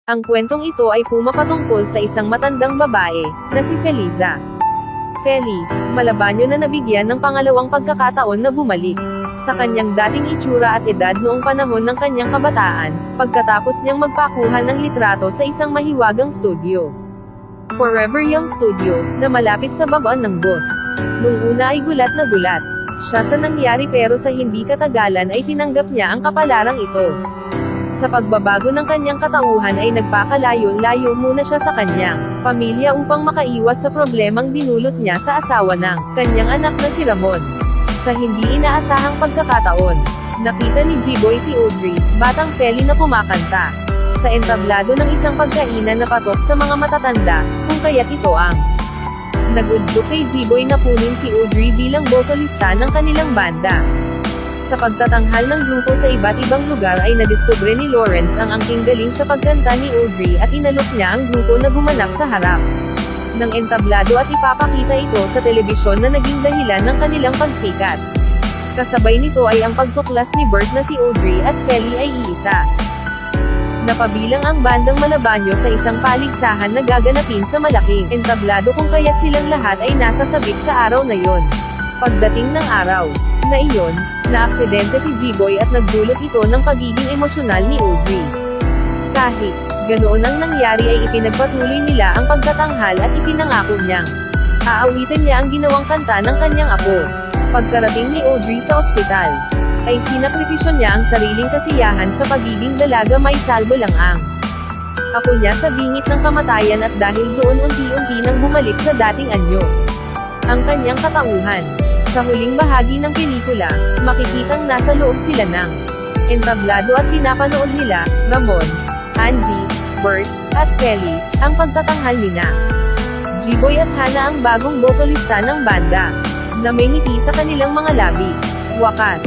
Ang kwentong ito ay pumapatungkol sa isang matandang babae, na si Feliza. Feli, Malabanyo na nabigyan ng pangalawang pagkakataon na bumalik sa kanyang dating itsura at edad noong panahon ng kanyang kabataan, pagkatapos niyang magpakuha ng litrato sa isang mahiwagang studio. Forever Young Studio, na malapit sa babaan ng bus. Nung una ay gulat na gulat siya sa nangyari pero sa hindi katagalan ay tinanggap niya ang kapalarang ito. Sa pagbabago ng kanyang katauhan ay nagpakalayo-layo muna siya sa kanyang pamilya upang makaiwas sa problemang dinulot niya sa asawa ng kanyang anak na si Ramon. Sa hindi inaasahang pagkakataon, nakita ni G-Boy si Audrey, batang Feli na kumakanta sa entablado ng isang pagkainan na patok sa mga matatanda, kung kaya't ito ang nag-udyok kay G-Boy na kunin si Audrey bilang bokalista ng kanilang banda. Sa pagtatanghal ng grupo sa iba't ibang lugar ay nadiskubre ni Lawrence ang angking galing sa pagkanta ni Audrey at inalok niya ang grupo na gumanap sa harap ng entablado at ipapakita ito sa telebisyon na naging dahilan ng kanilang pagsikat. Kasabay nito ay ang pagtuklas ni Bert na si Audrey at Feli ay iisa. Napabilang ang bandang Malabanyo sa isang paligsahan na gaganapin sa malaking entablado kung kaya't silang lahat ay nasa sabik sa araw na yon. Pagdating ng araw na iyon, naaksidente si G-Boy at nagdulot ito ng pagiging emosyonal ni Audrey. Kahit ganoon ang nangyari ay ipinagpatuloy nila ang pagtatanghal at ipinangako niyang aawitin niya ang ginawang kanta ng kanyang apo. Pagkarating ni Audrey sa ospital, ay sinakripisyo niya ang sariling kasiyahan sa pagiging dalaga may salbo lang ang apo niya sa bingit ng kamatayan at dahil doon unti-unti nang bumalik sa dating anyo ang kanyang katauhan. Sa huling bahagi ng pelikula, makikitang nasa loob sila ng entablado at pinapanood nila, Ramon, Angie, Bert, at Feli, ang pagtatanghal nina G-Boy at Hana ang bagong bokalista ng banda, na may ngiti sa kanilang mga labi. Wakas.